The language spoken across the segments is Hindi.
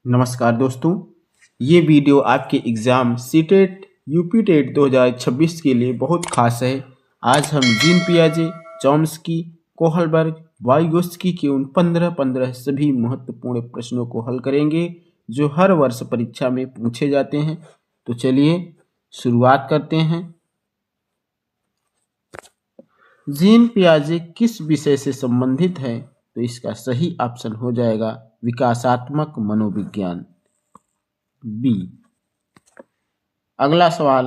नमस्कार दोस्तों, ये वीडियो आपके एग्ज़ाम सीटेट यूपी टेट 2026 के लिए बहुत खास है। आज हम जीन पियाजे, चॉम्स्की, कोहलबर्ग, वाइगोत्स्की के उन 15 सभी महत्वपूर्ण प्रश्नों को हल करेंगे जो हर वर्ष परीक्षा में पूछे जाते हैं। तो चलिए शुरुआत करते हैं। जीन पियाजे किस विषय से संबंधित है? तो इसका सही ऑप्शन हो जाएगा विकासात्मक मनोविज्ञान, बी। अगला सवाल,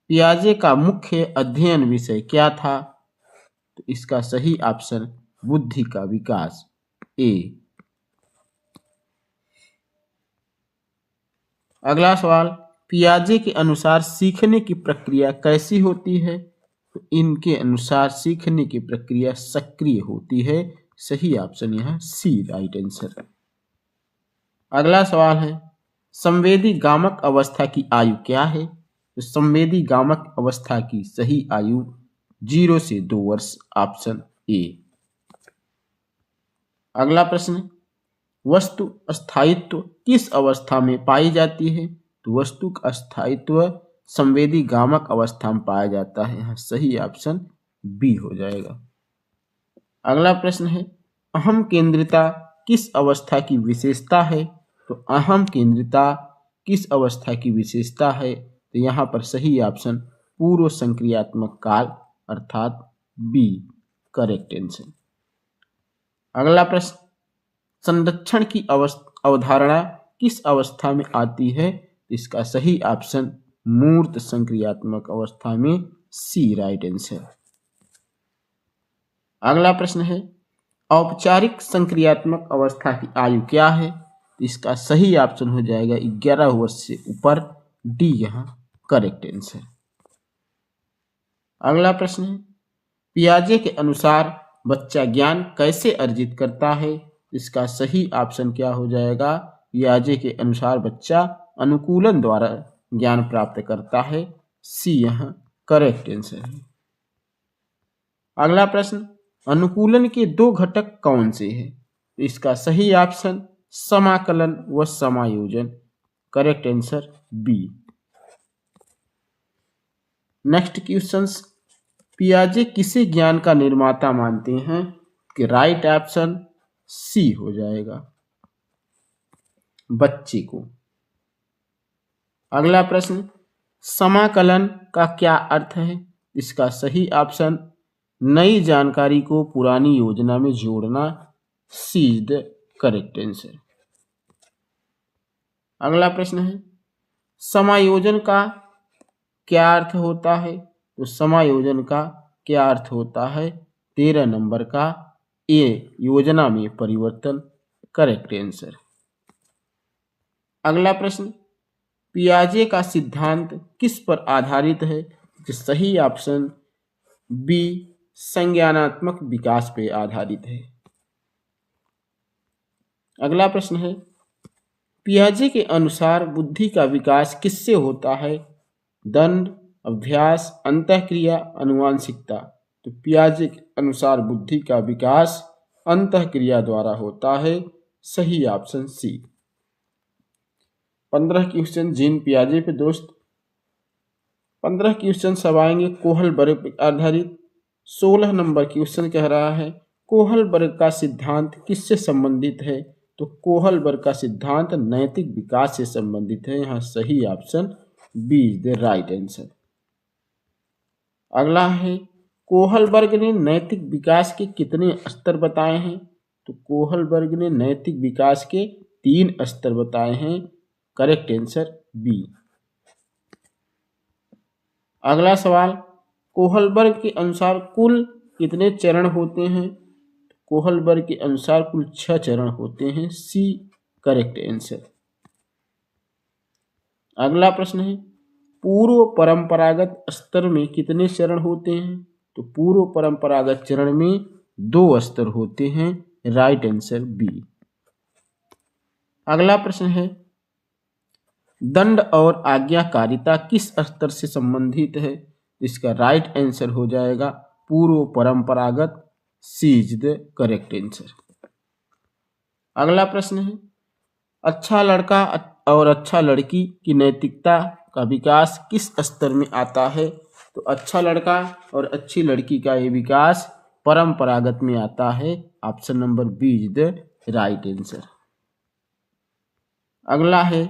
पियाजे का मुख्य अध्ययन विषय क्या था? तो इसका सही ऑप्शन बुद्धि का विकास, ए। अगला सवाल, पियाजे के अनुसार सीखने की प्रक्रिया कैसी होती है? तो इनके अनुसार सीखने की प्रक्रिया सक्रिय होती है। सही ऑप्शन यह सी, राइट आंसर। अगला सवाल है, संवेदी गामक अवस्था की आयु क्या है? तो संवेदी गामक अवस्था की सही आयु 0 से 2 वर्ष, ऑप्शन ए। अगला प्रश्न, वस्तु स्थायित्व किस अवस्था में पाई जाती है? तो वस्तु का स्थायित्व संवेदी गामक अवस्था में पाया जाता है। यहाँ सही ऑप्शन बी हो जाएगा। अगला प्रश्न है, अहम केंद्रिता किस अवस्था की विशेषता है? तो अहम केंद्रिता किस अवस्था की विशेषता है? तो यहाँ पर सही ऑप्शन पूर्व संक्रियात्मक काल अर्थात बी, करेक्ट आंसर। अगला प्रश्न, संरक्षण की अवधारणा किस अवस्था में आती है? इसका सही ऑप्शन मूर्त संक्रियात्मक अवस्था में, सी, राइट आंसर। अगला प्रश्न है, औपचारिक संक्रियात्मक अवस्था की आयु क्या है? इसका सही ऑप्शन हो जाएगा 11 वर्ष से ऊपर, डी, यहाँ करेक्ट आंसर। अगला प्रश्न है, पियाजे के अनुसार बच्चा ज्ञान कैसे अर्जित करता है? इसका सही ऑप्शन क्या हो जाएगा? पियाजे के अनुसार बच्चा अनुकूलन द्वारा ज्ञान प्राप्त करता है, सी, यहाँ करेक्ट आंसर है। अगला प्रश्न, अनुकूलन के 2 घटक कौन से हैं? इसका सही ऑप्शन समाकलन व समायोजन, correct answer B. Next questions, पियाजे किसे ज्ञान का निर्माता मानते हैं? कि राइट ऑप्शन सी हो जाएगा, बच्चे को। अगला प्रश्न, समाकलन का क्या अर्थ है? इसका सही ऑप्शन नई जानकारी को पुरानी योजना में जोड़ना, सी इज द करेक्ट आंसर। अगला प्रश्न है, समायोजन का क्या अर्थ होता है? तो समायोजन का क्या अर्थ होता है? 13 नंबर का ए, योजना में परिवर्तन, करेक्ट आंसर। अगला प्रश्न, पियाजे का सिद्धांत किस पर आधारित है? तो सही ऑप्शन बी, संज्ञानात्मक विकास पे आधारित है। अगला प्रश्न है, पियाजे के अनुसार बुद्धि का विकास किससे होता है? दंड, अभ्यास, अंतःक्रिया, आनुवांशिकता। तो पियाजे के अनुसार बुद्धि का विकास अंतःक्रिया द्वारा होता है, सही ऑप्शन सी। 15 क्वेश्चन जीन पियाजे पे दोस्त। 15 क्वेश्चन सब आएंगे कोहलबर्ग पर आधारित। 16 नंबर क्वेश्चन कह रहा है, कोहलबर्ग का सिद्धांत किससे संबंधित है? तो कोहलबर्ग का सिद्धांत नैतिक विकास से संबंधित है। यहाँ सही option B is the right answer. अगला है, कोहलबर्ग ने नैतिक विकास के कितने स्तर बताए हैं? तो कोहलबर्ग ने नैतिक विकास के 3 स्तर बताए हैं, करेक्ट आंसर बी। अगला सवाल, कोहलबर्ग के अनुसार कुल कितने चरण होते हैं? कोहलबर्ग के अनुसार कुल 6 चरण होते हैं, सी, करेक्ट आंसर। अगला प्रश्न है, पूर्व परंपरागत स्तर में कितने चरण होते हैं? तो पूर्व परंपरागत चरण में 2 स्तर होते हैं, राइट आंसर बी। अगला प्रश्न है, दंड और आज्ञाकारिता किस स्तर से संबंधित है? इसका राइट आंसर हो जाएगा पूर्व परंपरागत, सी इज द करेक्ट आंसर। अगला प्रश्न है, अच्छा लड़का और अच्छा लड़की की नैतिकता का विकास किस स्तर में आता है? तो अच्छा लड़का और अच्छी लड़की का ये विकास परंपरागत में आता है। Option number B is the right answer. अगला है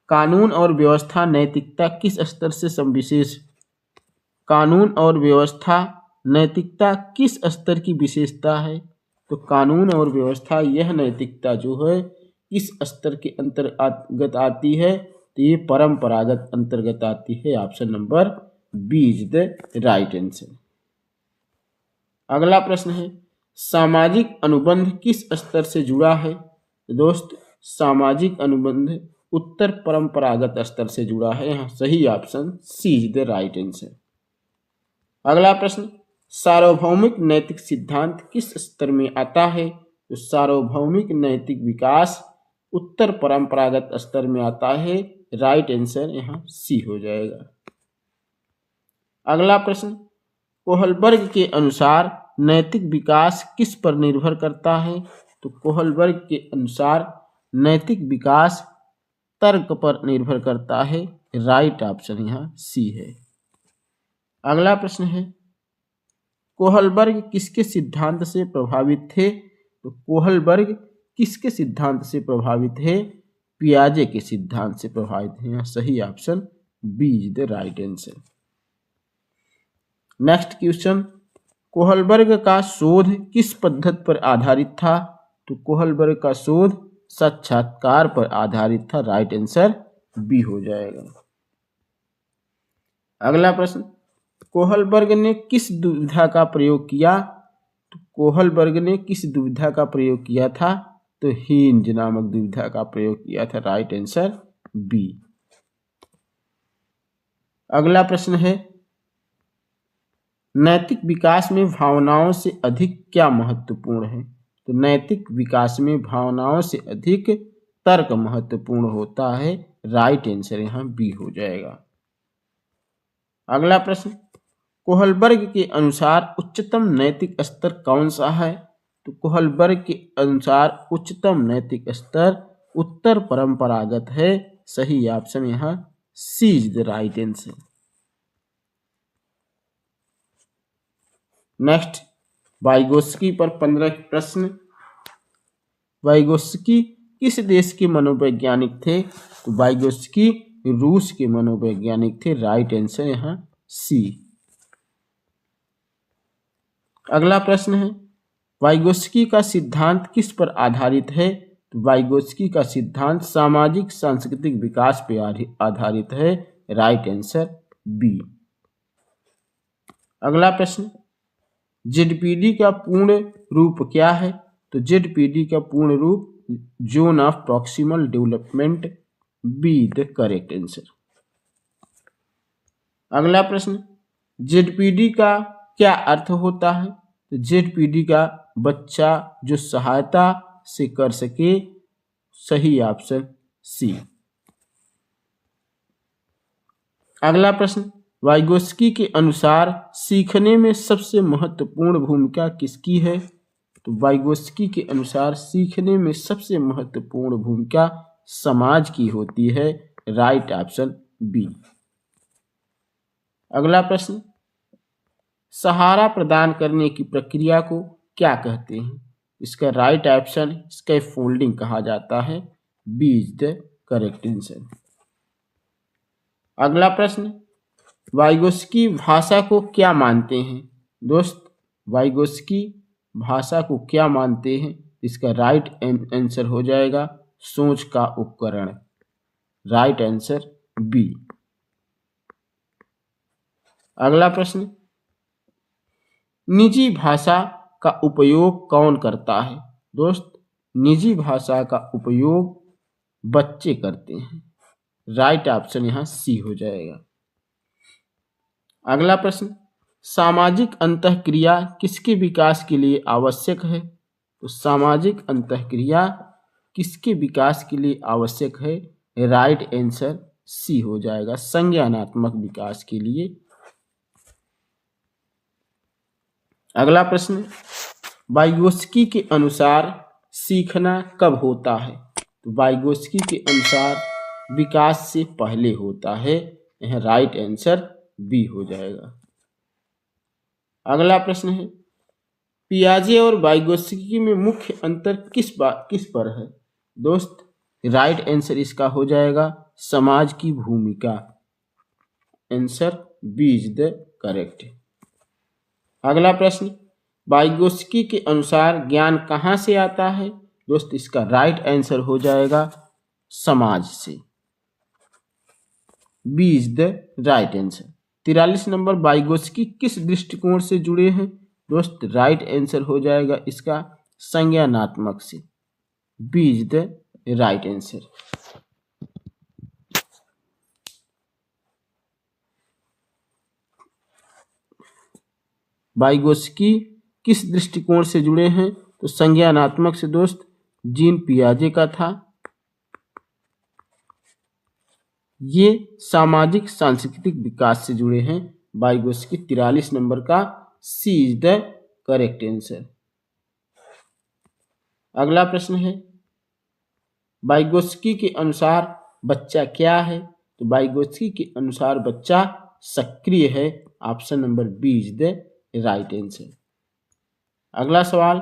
कानून और व्यवस्था नैतिकता किस स्तर से विशेष कानून और व्यवस्था नैतिकता किस स्तर की विशेषता है? तो कानून और व्यवस्था यह नैतिकता जो है किस स्तर के अंतर्गत आती है? तो ये परंपरागत अंतर्गत आती है। Option number B is the right answer. अगला प्रश्न है सामाजिक अनुबंध किस स्तर से जुड़ा है? तो दोस्त सामाजिक अनुबंध उत्तर परंपरागत स्तर से जुड़ा है। यहाँ सही option C is the right answer. अगला प्रश्न सार्वभौमिक नैतिक सिद्धांत किस स्तर में आता है? तो सार्वभौमिक नैतिक विकास उत्तर परंपरागत स्तर में आता है। राइट आंसर यहाँ सी हो जाएगा। अगला प्रश्न कोहलबर्ग के अनुसार नैतिक विकास किस पर निर्भर करता है? तो कोहलबर्ग के अनुसार नैतिक विकास तर्क पर निर्भर करता है। राइट ऑप्शन यहाँ सी है। अगला प्रश्न है कोहलबर्ग किसके सिद्धांत से प्रभावित थे? तो कोहलबर्ग किसके सिद्धांत से प्रभावित है? पियाजे के सिद्धांत से प्रभावित है। यहाँ सही option B is the right answer. Next question Kohlberg का शोध किस पद्धति पर आधारित था? तो कोहलबर्ग का शोध साक्षात्कार पर आधारित था। राइट आंसर बी हो जाएगा। अगला प्रश्न कोहलबर्ग ने किस दुविधा का प्रयोग किया? तो कोहलबर्ग ने किस दुविधा का प्रयोग किया था? तो हिंज नामक दुविधा का प्रयोग किया था। Right answer B. अगला प्रश्न है नैतिक विकास में भावनाओं से अधिक क्या महत्वपूर्ण है? तो नैतिक विकास में भावनाओं से अधिक तर्क महत्वपूर्ण होता है। राइट आंसर यहाँ बी हो जाएगा। अगला प्रश्न कोहलबर्ग के अनुसार उच्चतम नैतिक स्तर कौन सा है? तो कोहलबर्ग के अनुसार उच्चतम नैतिक स्तर उत्तर परंपरागत है। सही ऑप्शन यहाँ C is the right answer. Next Vygotsky पर 15 प्रश्न। वाइगोत्स्की किस देश के मनोवैज्ञानिक थे? तो वाइगोत्स्की रूस के मनोवैज्ञानिक थे। राइट आंसर यहाँ सी। अगला प्रश्न है वाइगोत्स्की का सिद्धांत किस पर आधारित है? तो वाइगोत्स्की का सिद्धांत सामाजिक सांस्कृतिक विकास पर आधारित है। Right answer B. अगला प्रश्न जेडपीडी का पूर्ण रूप क्या है? तो जेडपीडी का पूर्ण रूप zone of proximal development. Be the correct answer. अगला प्रश्न जेडपीडी का क्या अर्थ होता है? तो जेडपीडी का बच्चा जो सहायता से कर सके। सही ऑप्शन सी। अगला प्रश्न वाइगोत्स्की के अनुसार सीखने में सबसे महत्वपूर्ण भूमिका किसकी है? तो वाइगोत्स्की के अनुसार सीखने में सबसे महत्वपूर्ण भूमिका समाज की होती है। Right option B. अगला प्रश्न सहारा प्रदान करने की प्रक्रिया को क्या कहते हैं? इसका राइट ऑप्शन स्कैफोल्डिंग कहा जाता है। B is the correct answer. अगला प्रश्न वाइगोत्स्की भाषा को क्या मानते हैं? दोस्त वाइगोत्स्की भाषा को क्या मानते हैं? इसका राइट आंसर हो जाएगा सोच का उपकरण। Right answer B. अगला प्रश्न निजी भाषा का उपयोग कौन करता है? दोस्त निजी भाषा का उपयोग बच्चे करते हैं। राइट ऑप्शन यहाँ सी हो जाएगा। अगला प्रश्न सामाजिक अंतःक्रिया किसके विकास के लिए आवश्यक है? तो सामाजिक अंतःक्रिया किसके विकास के लिए आवश्यक है? राइट आंसर सी हो जाएगा संज्ञानात्मक विकास के लिए। अगला प्रश्न वाइगोत्स्की के अनुसार सीखना कब होता है? तो वाइगोत्स्की के अनुसार विकास से पहले होता है। यह राइट आंसर बी हो जाएगा। अगला प्रश्न है, पियाजे और वाइगोत्स्की में मुख्य अंतर किस पर है? दोस्त राइट आंसर इसका हो जाएगा समाज की भूमिका। Answer B is the correct. अगला प्रश्न, वाइगोत्स्की के अनुसार ज्ञान कहाँ से आता है? दोस्त इसका राइट आंसर हो जाएगा समाज से। B is the right answer. 43 number, Vygotsky किस दृष्टिकोण से जुड़े हैं? दोस्त राइट आंसर हो जाएगा इसका संज्ञानात्मक से। B is the right answer. Vygotsky किस दृष्टिकोण से जुड़े हैं? तो संज्ञानात्मक से दोस्त जीन पियाजे का था। ये सामाजिक सांस्कृतिक विकास से जुड़े हैं। वाइगोत्स्की 43 नंबर का सी इज द करेक्ट आंसर। अगला प्रश्न है, वाइगोत्स्की के अनुसार बच्चा क्या है? तो वाइगोत्स्की के अनुसार बच्चा सक्रिय है। Option number B is the right answer. अगला सवाल,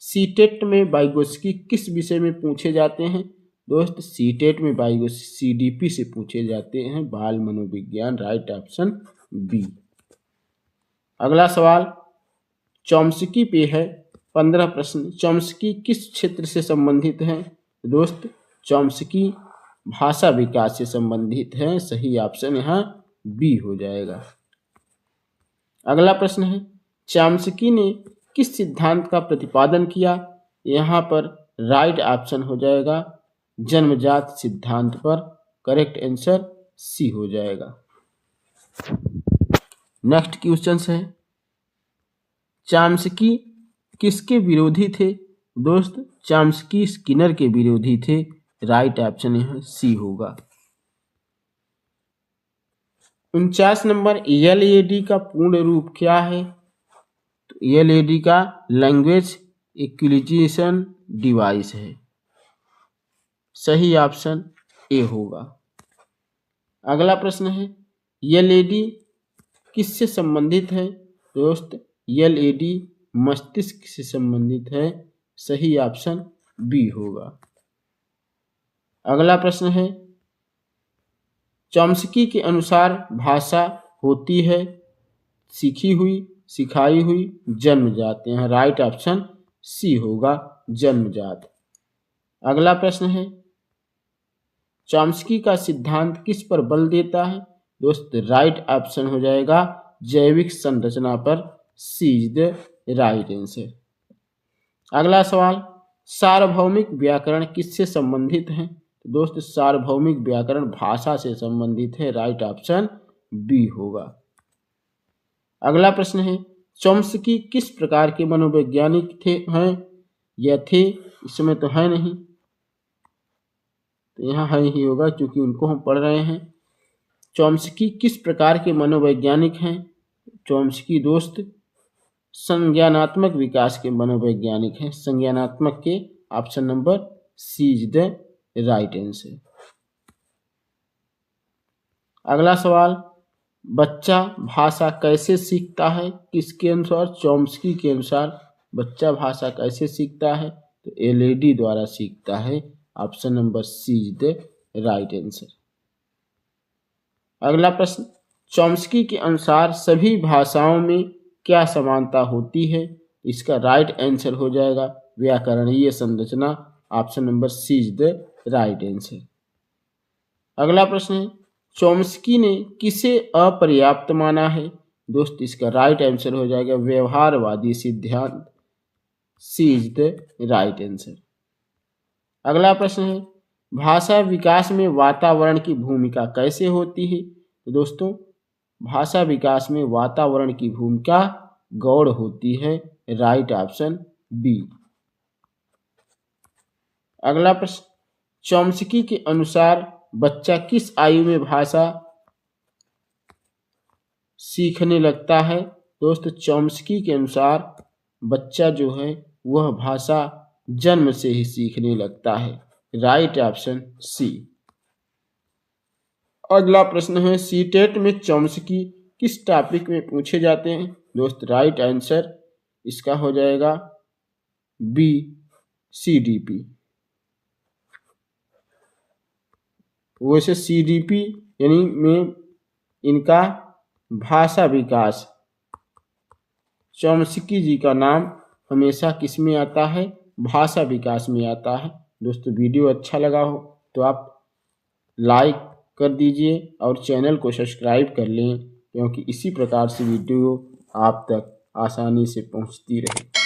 सीटेट में वाइगोत्स्की किस विषय में पूछे जाते हैं? दोस्त सीटेट में वाइगोत्स्की सीडीपी से पूछे जाते हैं, बाल मनोविज्ञान। Right option B. अगला सवाल चॉम्स्की पे है। 15 प्रश्न। चॉम्स्की किस क्षेत्र से संबंधित है? दोस्त चॉम्स्की भाषा विकास से संबंधित है। सही ऑप्शन यहाँ बी हो जाएगा। अगला प्रश्न है, चॉम्स्की ने किस सिद्धांत का प्रतिपादन किया? यहाँ पर राइट ऑप्शन हो जाएगा जन्मजात सिद्धांत पर। करेक्ट आंसर सी हो जाएगा। नेक्स्ट क्वेश्चन है, चॉम्स्की किसके विरोधी थे? दोस्त चॉम्स्की स्किनर के विरोधी थे। राइट ऑप्शन यहाँ सी होगा। 49 नंबर, एलएडी का पूर्ण रूप क्या है? तो एलएडी का लैंग्वेज एक्विजिशन डिवाइस है। सही ऑप्शन ए होगा। अगला प्रश्न है, एलएडी किससे संबंधित है? दोस्त एलएडी मस्तिष्क से संबंधित है। सही ऑप्शन बी होगा। अगला प्रश्न है, चॉम्स्की के अनुसार भाषा होती है सीखी हुई, सिखाई हुई, जन्मजात। यहाँ राइट ऑप्शन सी होगा जन्मजात। अगला प्रश्न है, चॉम्स्की का सिद्धांत किस पर बल देता है? दोस्त राइट ऑप्शन हो जाएगा जैविक संरचना पर। सी इज द राइट आंसर। अगला सवाल, सार्वभौमिक व्याकरण किससे संबंधित है? तो दोस्त सार्वभौमिक व्याकरण भाषा से संबंधित है। राइट ऑप्शन बी होगा। अगला प्रश्न है, चॉम्स्की किस प्रकार के मनोवैज्ञानिक हैं या थे? इसमें तो है नहीं, तो यहाँ है ही होगा क्योंकि उनको हम पढ़ रहे हैं। चॉम्स्की किस प्रकार के मनोवैज्ञानिक हैं? चॉम्स्की दोस्त संज्ञानात्मक विकास के मनोवैज्ञानिक हैं। संज्ञानात्मक के option number C is the right answer. अगला सवाल, बच्चा भाषा कैसे सीखता है? किसके अनुसार? चॉम्स्की के अनुसार बच्चा भाषा कैसे सीखता है? तो एलएडी द्वारा सीखता है। Option number C is the right answer. अगला प्रश्न, चॉम्स्की के अनुसार सभी भाषाओं में क्या समानता होती है? इसका राइट आंसर हो जाएगा व्याकरणीय संरचना। Option number C is the right answer. अगला प्रश्न है, चॉम्स्की ने किसे अपर्याप्त माना है? दोस्त इसका राइट आंसर हो जाएगा व्यवहारवादी सिद्धांत। सी इज द राइट आंसर। अगला प्रश्न है, भाषा विकास में वातावरण की भूमिका कैसे होती है? तो दोस्तों भाषा विकास में वातावरण की भूमिका गौण होती है। Right option B. अगला प्रश्न, चॉम्स्की के अनुसार बच्चा किस आयु में भाषा सीखने लगता है? दोस्त चॉम्स्की के अनुसार बच्चा जो है वह भाषा जन्म से ही सीखने लगता है। Right option C. अगला प्रश्न है, सीटेट में चॉम्स्की किस टॉपिक में पूछे जाते हैं? दोस्त राइट आंसर इसका हो जाएगा बी, सीडीपी। वैसे सीडीपी यानी में इनका भाषा विकास, चॉम्स्की जी का नाम हमेशा किस में आता है? भाषा विकास में आता है। दोस्तों वीडियो अच्छा लगा हो तो आप लाइक कर दीजिए और चैनल को सब्सक्राइब कर लें, क्योंकि इसी प्रकार से वीडियो आप तक आसानी से पहुंचती रहे।